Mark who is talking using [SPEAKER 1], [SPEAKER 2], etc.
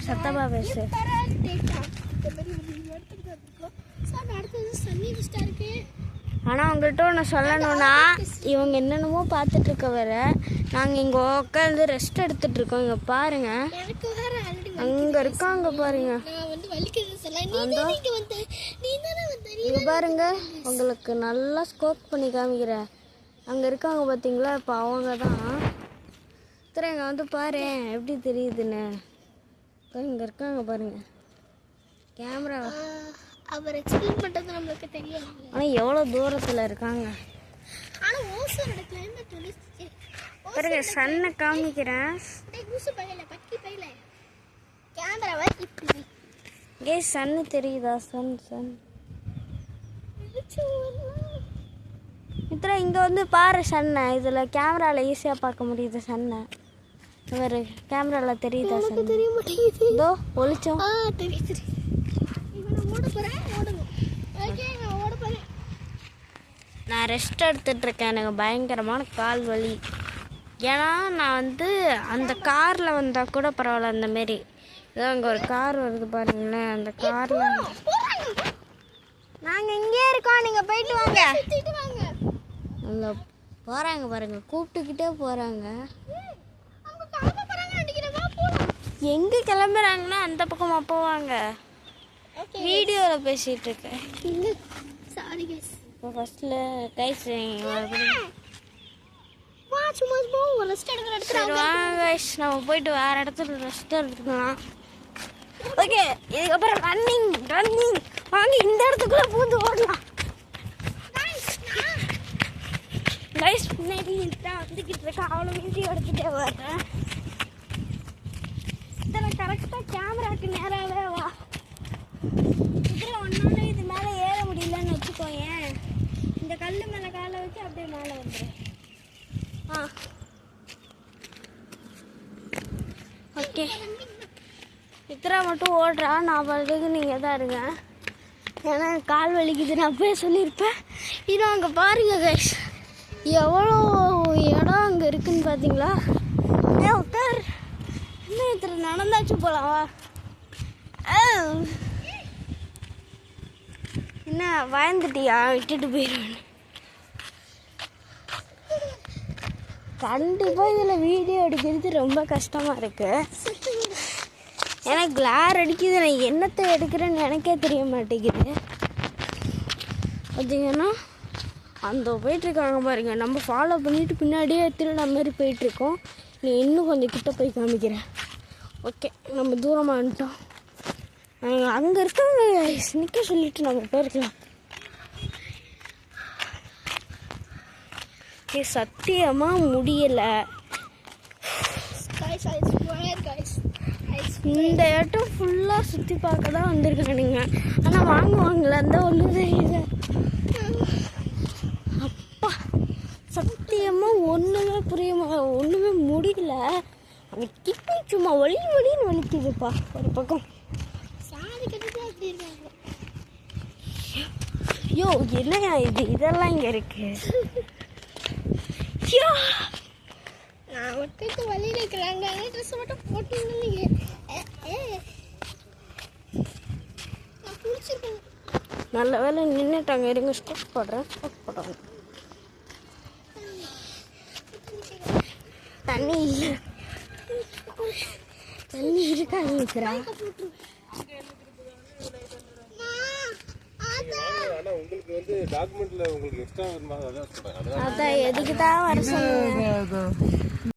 [SPEAKER 1] சத்தமா பேசு. ஆனால் உங்கள்கிட்ட ஒன்று சொல்லணும்னா, இவங்க என்னென்னமோ பார்த்துட்டு இருக்க வேற, நாங்கள் இங்கே உட்காந்து ரெஸ்ட் எடுத்துட்டு இருக்கோம். இங்கே பாருங்க, அங்கே இருக்காங்க பாருங்க. இங்கே பாருங்க, உங்களுக்கு நல்லா ஸ்கோப் பண்ணி காமிக்கிறேன். அங்கே இருக்காங்க பார்த்தீங்களா, இப்போ அவங்க தான். சரி, இங்கே வந்து பாரு எப்படி தெரியுதுன்னு. இங்கே இருக்காங்க பாருங்க, கேமரா.
[SPEAKER 2] அவர் எக்ஸ்பிளைன் பண்ணுறது நம்மளுக்கு தெரியும்.
[SPEAKER 1] ஆனால் எவ்வளோ தூரத்தில் இருக்காங்க.
[SPEAKER 2] ஆனால் ஓசோனோட கிளைமேட் வந்து
[SPEAKER 1] பாருங்க, சன்னை காமிக்கிறேன்.
[SPEAKER 2] கேமராவை இப்படி
[SPEAKER 1] ஏ சன்னு தெரியுதா? சன் இத்தனை இங்கே வந்து பாரு சன்னை. இதில் கேமராவில் ஈஸியாக பார்க்க முடியுது சன்னை. வேறு கேமராவில் தெரியுதா? சன்
[SPEAKER 2] தெரிய மாட்டேங்குது.
[SPEAKER 1] இதோ ஒளிச்சோம்.
[SPEAKER 2] தெரியுது. ஓட போகிறேன், ஓடுங்க. ஓகே, நான் ஓட போகிறேன்.
[SPEAKER 1] நான் ரெஸ்ட் எடுத்துட்ருக்கேன். எனக்கு பயங்கரமான கால் வலி. ஏன்னா நான் வந்து அந்த காரில் வந்தால் கூட பரவாயில்ல. அந்தமாரி இதோ அங்கே ஒரு கார் வருது பாருங்களேன். அந்த காரில் நாங்கள் இங்கே இருக்கோம், நீங்கள் போயிட்டு வாங்க. அங்கே போகிறாங்க பாருங்க, கூப்பிட்டுக்கிட்டே போகிறாங்க. எங்கே கிளம்புறாங்கன்னா அந்த பக்கமாக போவாங்க. வீடியோவில் பேசிகிட்டு இருக்கேன்.
[SPEAKER 2] Sorry guys.
[SPEAKER 1] இப்போ ஃபஸ்ட்டில் கைஸ் சரி வாங்க கைஸ், நம்ம போயிட்டு வேறு இடத்துல ரெஸ்ட் எடுத்துக்கலாம். ஓகே, இதுக்கப்புறம் ரன்னிங் வாங்க, இந்த இடத்துக்குள்ளே பூந்து ஓடலாம். கைஸ் முன்னாடி தான் வந்துக்கிட்டு இருக்கேன், அவ்வளோ வீடியோ எடுத்துகிட்டே வர்றேன். இத்தனை கரெக்டாக கேமராவுக்கு நேராகவே வா. இதில் ஒன்றாலும் இது மேலே ஏற முடியலன்னு வச்சுக்கோயேன். இந்த கல் மேலே காலை வச்சு அப்படியே மேலே வந்துடும். ஓகே, இத்தனை மட்டும் ஓடுறா. நான் பாட்டுக்கு நீங்கள் தான் இருங்க, ஏன்னா கால் வலிக்குது. நான் போய் சொல்லியிருப்பேன். இன்னும் அங்கே பாருங்க கைஸ், எவ்வளோ இடம் அங்கே இருக்குன்னு பார்த்தீங்களா? உட்கார், இன்னும் இத்தனை நடந்தாச்சு போகலாமா? என்ன பயந்துட்டியா? விட்டுட்டு போயிடுவேன். கண்டிப்பாக இதில் வீடியோ எடுக்கிறது ரொம்ப கஷ்டமாக இருக்குது. ஏன்னா கிளார் அடிக்குது. நான் என்னத்தை எடுக்கிறேன்னு எனக்கே தெரிய மாட்டேங்குது. பார்த்தீங்கன்னா அந்த போயிட்டுருக்காங்க பாருங்க. நம்ம ஃபாலோ பண்ணிவிட்டு பின்னாடியே திருட மாதிரி போயிட்டுருக்கோம். நீ இன்னும் கொஞ்சம் கிட்ட போய் காமிக்கிறேன். ஓகே, நம்ம தூரமாக வந்துட்டோம். அங்கே இருக்காங்க, நிற்க சொல்லிவிட்டு நம்ம போயிருக்கலாம். சத்தியமாக முடியலை. இந்த இடம் ஃபுல்லாக சுற்றி பார்க்க தான் வந்திருக்கேன் நீங்கள். ஆனால் வாங்குவாங்களே அந்த ஒன்றும் தெரியல. அப்பா சத்தியமாக ஒன்றுமே ஒன்றுமே முடியல. அங்கே கிட்டி சும்மா வலின்னு வலிக்குதுப்பா ஒரு பக்கம். ஐயோ என்னையா இது, இதெல்லாம் இங்கே இருக்கு.
[SPEAKER 2] நான் ஒட்டுக்கு வழியில் இருக்கிறாங்க, ட்ரெஸ் மட்டும் போட்டுங்க. நான் குளிச்சிருக்கேன்.
[SPEAKER 1] நல்ல வேலை நின்றுட்டாங்க. இருங்க, ஸ்டெப் போடுறேன். தண்ணி இருக்காங்க இருக்கிறா. அதான் எதுக்கு தான் வர சொல்லுங்க.